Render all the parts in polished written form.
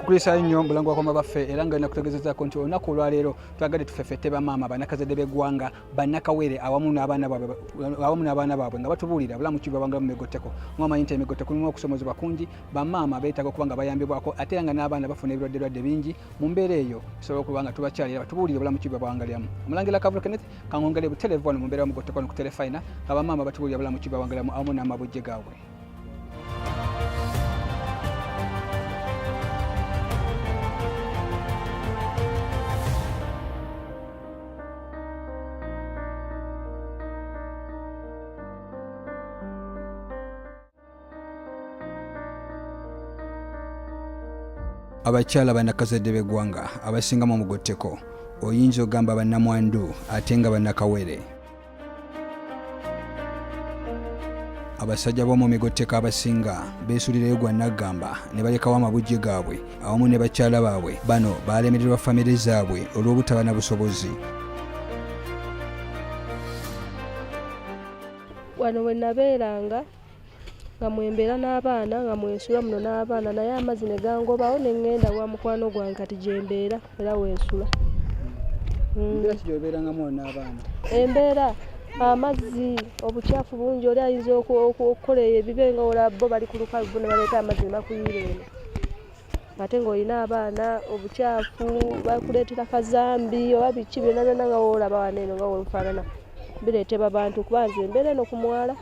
tukulisa nnyo Mulango Wakoma baffe era nga nakutegezezaako nti olunaku olwaleero twagadde tufeffette bamaama bannakazadde b'eggwanga bannakawere awamu n'abaana baabwe nga batubuulira bulamu ki bwabangala mu migotteko ng'omanyi nti emigotteko mulimu okusomozebwa kungi bamaama beetaaga okuba nga bayambibwako ate nga n'abaana bafuna ebirwadde bingi mu mbeera eyo tusobola okuba nga tubakyalira batubuulire bulamu ki bwabangaliramu Omulangira Kavulo Kenneth kangongere buterevu wano mu mbeera y'omugotteko ku Telefayina nga bamaama batubuulira bulamu ki bwabangaliramu awamu n'amabujje gaabwe. Abakyala bannakazadde b'eggwanga abasinga mu mugotteko oyinza ogamba bannamwandu ate nga bannakawere. Abasajja b'omu migotteko abasinga beesuulirayo gwa naggamba ne balekawo amabujje gaabwe awamu ne bakyala baabwe bano baalemererwa famire zaabwe olw'obutaba na busobozi. Wano we nabeeranga nga mwembeera n'abaana nga mwensula muno n'abaana naye amazzi ne gangobawo ne ŋŋenda wa mukwano gwange kati gye mbeera era wensula. Embeera ki gy'obeerangamu n'abaana? Embeera amazzi obukyafu bungi oli ayinza okukola ebibe nga olaba bo bali ku lukalu bo ne baleeta amazzi ne bakuyiira eno ate ng'olina abaana obukyafu bakuleetera kazambi oba biki byonna byonna nga woolaba wano eno nga weefaanana bireetebwa bantu kuba nze embeera eno ku mwala.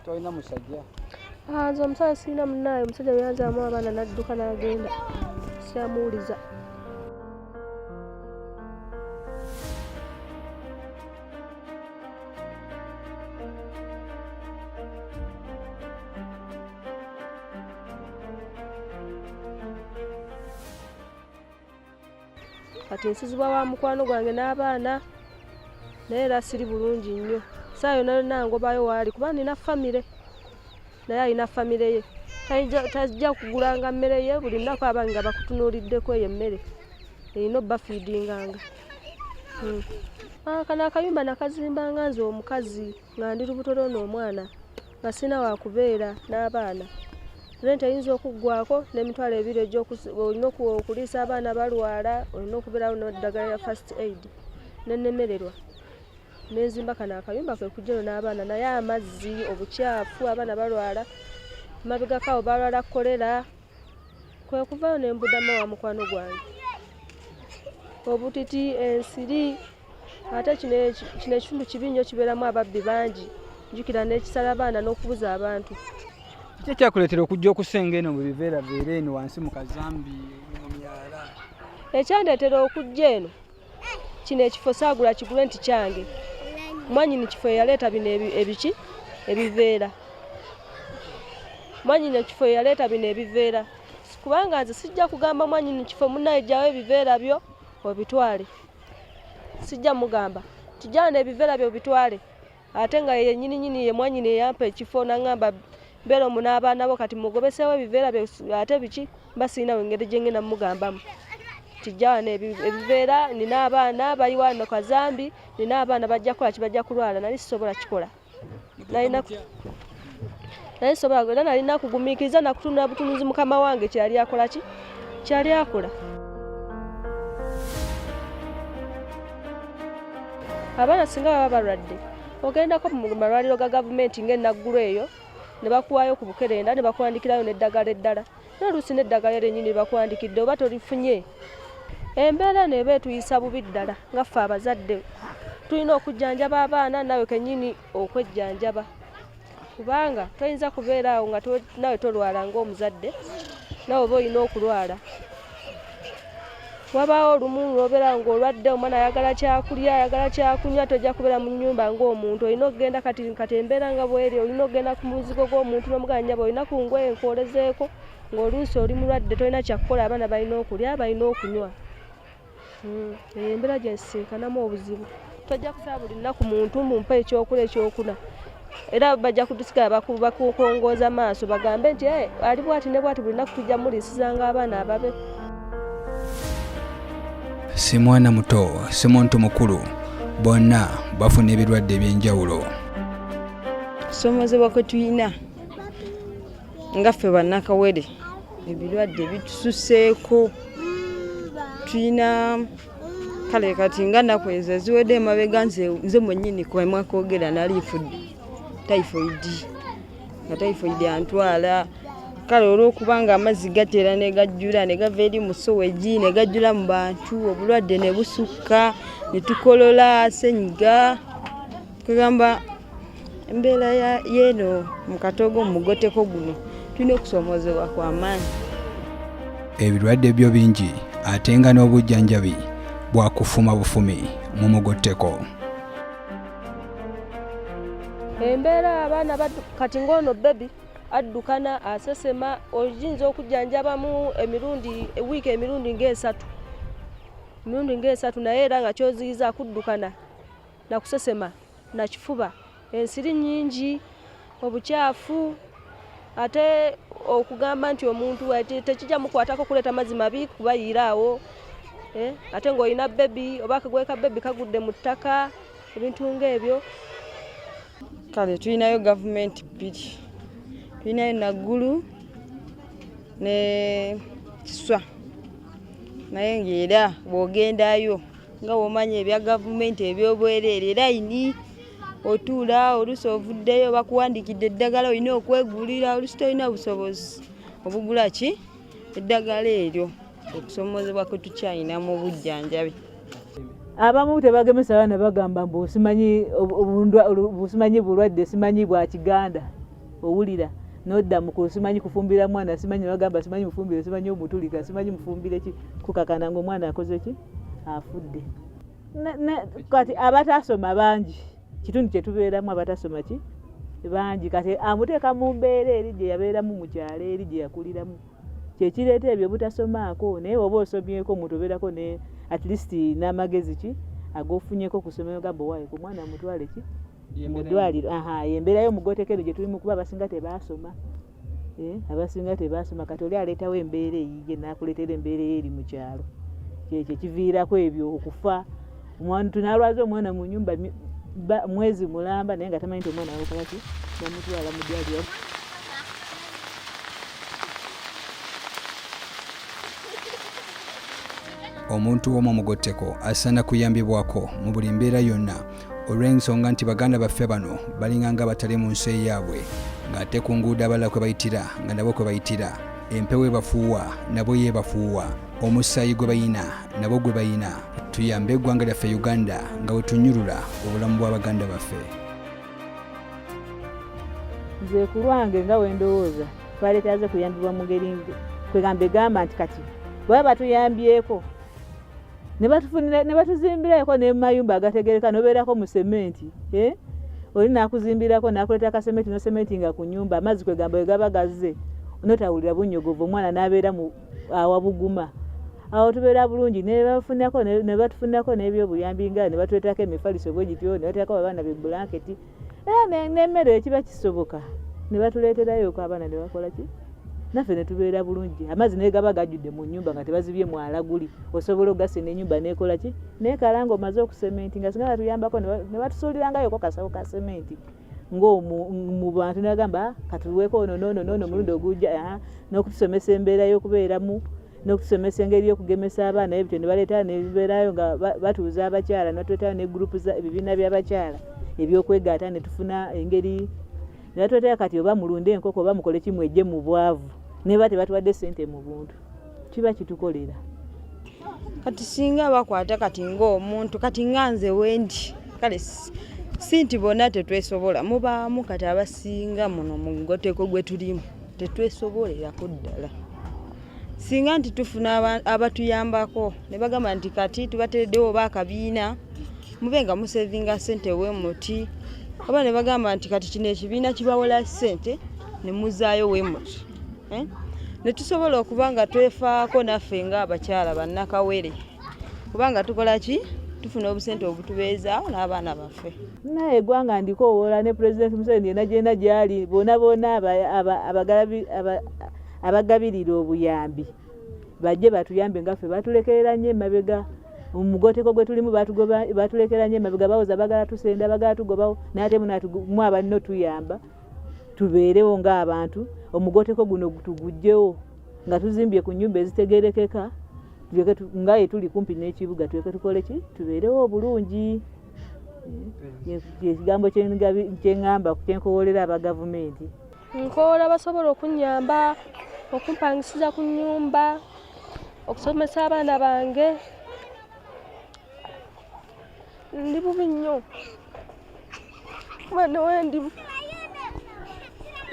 Tolina musajja? Nze omusajja sirina munnaaye omusajja bwe yanzaamu abaana n'adduka n'agenda sikyamuwuliza. Kati nsizibwa wa mukwano gwange n'abaana naye era siri bulungi nnyo saa yonna yonna ngobayo waali kuba nina famire naye alina famire ye tajja kugulanga mmere ye buli lunaku abange nga bakutunuuliddeko eyo emmere erina obbafiidinganga. Kano akayumba nakazimbanga nze omukazi nga ndi lubuto n'omwana nga sina wakubeera n'abaana rent eyinza okuggwako n'emitwalo ebiri olina okuliisa abaana balwala olina okubeerawo n'eddagala ya first aid n'ennemererwa nenzimba kano akayumba kwe kujjero n'abaana naye amazzi obukyafu abaana balwala mabegakawo balwala kolera kwe kuvayo n'embudama wa mukwano gwange obutiti ensiri ate kino ekitundu kibi nnyo kibeeramu ababbi bangi njukira n'ekisala abaana n'okubuza abantu. Kiki ekyakuleetera okujja okusenga eno mu biveeraveera eno wansi mu kazambi mu myala? Ekyandeetera okujja eno kino ekifo saagula kigule nti kyange mwanyini kifo yaleeta bino ebiki ebiveera mwanyini kifo yaleeta bino ebiveera kubanga nze sijja kugamba mwanyini kifo munnaijjawo ebiveera byo obitwale sijja mugamba tijjana ebiveera byo bitwale ate nga ye nyini ye mwanyini eyampa ekifo n'angamba mbeera omu n'abaana bo kati mugobeseewo ebiveera byo ate biki basiina engeri gye ngenda mugambamu tijjana ebiveera nina abaana bayiwa no kazambi nina abaana bajja kukola kibajja kulwala nali sisobola kikola nali sobola era nalina kugumiikiriza nakutunula butunuzi mukama wange kyali akola ki kyali akola. Abaana singa baba balwadde ogendako mu malwaliro ga gavumenti ng'enaggulu eyo ne bakuwaayo ku Bukerenda ne bakuwandikirayo n'eddagala eddala n'oluusi n'eddagala eryennyini bakuwandikidde oba tolifunye embeera neeba etuyisa bubi ddala nga ffe abazadde tulina okujjanjaba abaana nawe kennyini okwejjanjaba kubanga toyinza kubeera awo nga nawe tolwala ng'omuzadde nawe oba olina okulwala. Wabaawo olumu lw'obeera ng'olwadde omwana ayagala kyakulya ayagala kyakunywa tojja kubeera mu nnyumba ng'omuntu olina okugenda kati embeera nga bw'eri olina okugenda ku muzigo gw'omuntu n'omuganya bwe olina ku ngoye nkwolezeeko ng'oluusi oli mulwadde tolina kyakukola abaana balina okulya balina okunywa. Eyo embeera gye nsisinkanamu obuzibu tojja kusaba buli lunaku muntu mumpa ekyokula ekyokuna era bajja kutusigala bakukongooza maaso bagambe nti ali bwati ne bwati buli lunaku tujja muliisizanga abaana ababe. Si mwana muto si muntu mukulu bonna bafuna ebirwadde eby'enjawulo. Okusomozebwa kwe tulina nga ffe bannakawere ebirwadde bitususeeko tulina kale kati nga nnaku ezo eziwedde emabega nze mwennyini kwemwa kwogera nali typhoid nga typhoid antwala kale olw'okubanga amazzi gatera ne gajjula ne gava eri mu sowegi ne gajjula mu bantu obulwadde ne busukka ne tukolola senyiga kugamba embeera yeeno mu katogo mu mugoteko guno tulina okusomoozebwa kw'amaanyi. Ebirwadde byo bingi ate nga n'obujjanjabi bwakufuma bufumi mu mugoteko. Embeera abaana kati ng'ono bebi addukana asesema oyinza okujjanjabamu wiiki emirundi ng'esatu naye era nga kyoziyiza akuddukana nakusesema nakifuba ensiri nnyingi obukyafu ate okugamba nti omuntu tekijja mukwatako kuleeta mazzi mabi kubayiiraawo ate ng'olina bebi oba akagweka bebi kagudde mu ttaka ebintu ng'ebyo. Kale tulinayo gavumenti bbiri, tulinayo Naggulu ne Kiswa naye ng'era bw'ogendayo nga bw'omanya ebya gavumenti eby'obwereere layini otuula oluusi ovuddeyo bakuwandiikidde eddagala olina okwegulira oluusi tolina busobozi obugula ki eddagala eryo okusomoozebwa kwe tukyalina mu bujjanjabi. Abamu tebagemesa abaana bagamba mbu simanyi bulwadde simanyi bwa Kiganda owulira nodda mukulu simanyi kufumbira mwana simanyi bagamba simanyi mufumbire simanyi omutulika simanyi mufumbire ki kukakana ngo mwana akoze ki afudde. Kati abatasoma bangi kitundu kye tubeeramu abatasoma ki bangi kati amuteeka mu mbeera eri gye yabeeramu mu kyalo eri gye yakuliramu kyekireeta ebyo butasomaako naye oba osomyeko omuntu obeerako ne at least n'amagezi ki ag'ofunyeko ku ssomero gamba waayo ku mwana mutwale ki mu ddwaliro. Embeera y'omugoteko eno gye tulimu kuba abasinga tebaasoma abasinga tebaasoma kati oli aleetawo embeera eyiye n'akuleetera embeera eri mu kyalo kyekyo kiviirako ebyo okufa. Tunaalwaza omwana mu nnyumba mwezi mulamba naye nga tamanyi nti omwana awokola ki bamutwala mu ddwaliro. Omuntu w'omu mugoteko asaana kuyambibwako mu buli mbeera yonna olw'ensonga nti baganda baffe bano balinganga batali mu nsi yaabwe ng'ate ku nguudo abalala kwe bayitira nga nabo kwe bayitira, empewo ebafuuwa nabo yeebafuuwa, omusaayi gwe bayina nabo gwe bayina. Tuyambe eggwanga lyaffe Uganda nga bwe tunyulula obulamu bw'abaganda baffe. Nze ku lwange nga bwe ndowooza twaleetaze kuyambibwa mu ngeri kwegamba egamba nti kati bwe batuyambyeko ne batuzimbirako n'emayumba agategereka n'obeerako mu sementi oli n'akuzimbirako n'akuleeta akasementi n'osementi nga ku nyumba amazzi kwegamba we gaba gazze onotawulira bunnyogovu omwana n'abeera awabuguma. Awo tubeera bulungi ne batufunako n'ebyobuyambi nga ne batuleetako emifaliso bwe gityo ne bateekako abaana be bulanketi n'emmere ekiba kisoboka ne batuleeterayoko abaana ne bakola ki naffe ne tubeera bulungi. Amazzi naye gaba gajjudde mu nnyumba nga tebazibye mwala guli osobola ogassa n'ennyumba n'ekola ki neekala ng'omaze okusementi nga singa batuyambako ne batusuulirangayoko kasawo ka sementi ng'omu bantu nagamba katuluweeko noono mulundi ogujja n'okutusomesa embeera y'okubeeramu n'okutusomesa engeri y'okugemesa abaana ebyo ne baleeta ne bibeerayo nga batuuza abakyala ne batuleetayo ne gurupu ebibiina by'abakyala ebyokwegaata ne tufuna engeri ne batuleetera kati oba mulunde enkoko oba mukole kimwejje mu bwavu ne bate batuwadde ssente mu buntu kiba kitukolera. Kati singa bakwata kati ng'omuntu kati nganze wendi kale si nti bonna tetwesobola mubaamu kati abasinga muno mu mugoteko gwe tulimu tetwesobolerako ddala. Singa nti tufuna abatuyambako ne bagamba nti kati tubatereddewo oba akabiina mube nga musevinga ssente wemuti oba ne bagamba nti kati kino ekibiina kibawola ssente ne muzaayo wemuti ne tusobola okuba nga twefaako naffe ng'abakyala bannakawere kubanga tukola ki tufuna obusente obutubeezaawo n'abaana baffe. Naye eggwanga ndikowoola ne Pulezidenti Museveni yenna gyenda gy'ali bonna abagabirira obuyambi bajje batuyambe ngaffe batulekerera nnyo emabega mu mugoteko gwe tulimu batulekerera nnyo emabega bawoza bagala tusenda bagala tugobawo naye ate mu abalina otuyamba tubeerewo ng'abantu omugoteko guno tugugjewo nga tuzimbye ku nnyumba ezitegerekeka nga tuli kumpi n'ekibuga tuleke tukole ki tubeerewo obulungi. Ekigambo kyeŋŋamba kyenkowolera aba gavumenti. Nkoola basobola okunnyamba okumpangisiza ku nnyumba okusomesa abaana bange. Ndi bubi nnyo mwana wendi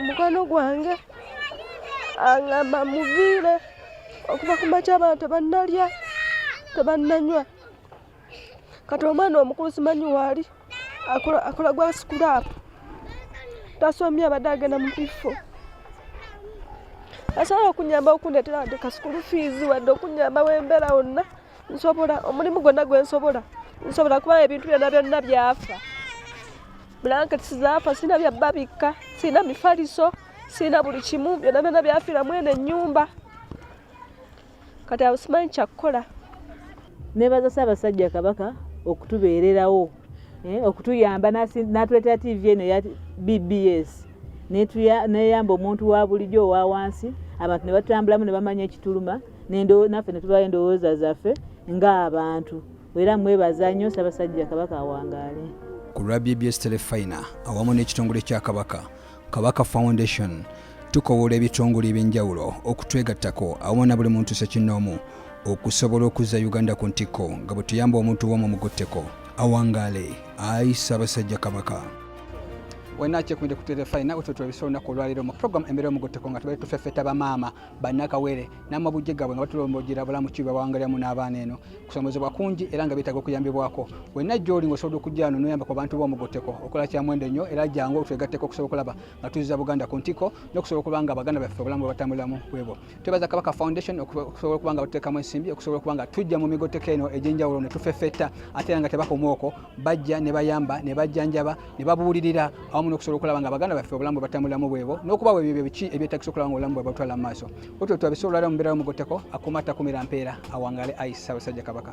mukwano gwange aŋŋamba muviire okuva ku makya abantu tebannalya tebannanywa. Kati omwana omukulu simanyi waali akola gwa sikulaapu tasomye abadde agenda mu bifo. Asobola okunyamba okundeetera wadde ka school fees wadde okunyamba wembeera wonna nsobola omulimu gwonna gwe nsobola kubanga ebintu byonna byafa. Blanketi zaafa, sina bya babika, sina mifaliso, sina buli kimu, byonna byafiira mwene ennyumba. Kati awo simanyi kyakukola. Neebaza Ssaabasajja Kabaka okutubeererawo, okutuyamba n'atuleetera TV eno eya BBS neyamba omuntu wa bulijjo owa wansi, abantu ne batambulamu ne bamanya ekituluma naffe ne tubayo endowooza zaffe ng'abantu. Era mwebaza nnyo Ssaabasajja Kabaka awangaale. Ku lwa BBS Telefina awamu n'ekitongole kya Kabaka, Kabaka Foundation, tukowoola ebitongole ebyenjawulo okutwegattako awamu na buli muntu ssekinnoomu okusobola okuzza Uganda ku ntikko nga bwe tuyamba omuntu w'omu mugotteko awangaale. Ayi Ssaabasajja Kabaka. Wena kyekumide ku Telefina otwo tubisolo olunaku olwaleero mu program Embeera y'Omugotteko nga tubaire tufeffeta bamaama bannakawere n'amabujje gaabwe nga batulombojera bulamu ki bawangaliramu n'abaana eno kusomozebwa kungi era nga beetaaga okuyambibwako. Wenna gy'oli ng'osobola okujja wano n'oyamba ku bantu b'omugotteko okola kya mwendo nnyo era jangu twegatteko okusobola okulaba nga tuzza Buganda ku ntikko n'okusobola okuba nga Abaganda baffe obulamu bwe batambuliramu bwebo. Twebaza Kabaka Foundation okusobola okuba nga batuteekamu ensimbi okusobola okuba nga tujja mu migotteko eno egy'enjawulo ne tufeffeta ate era nga tebakoma okwo bajja ne bayamba ne bajjanjaba ne babuulirira n'okusobola okulaba nga Abaganda baffe obulamu bwe batambuliramu bwebo n'okubawa ebyo biki ebyetagisa okulaba nga obulamu bwe batwala mu maaso. Otwo twabisobola olwaleero mu Mbeera y'Omugotteko akumata kumira mpeera awangaale. Ayi Ssaabasajja Kabaka.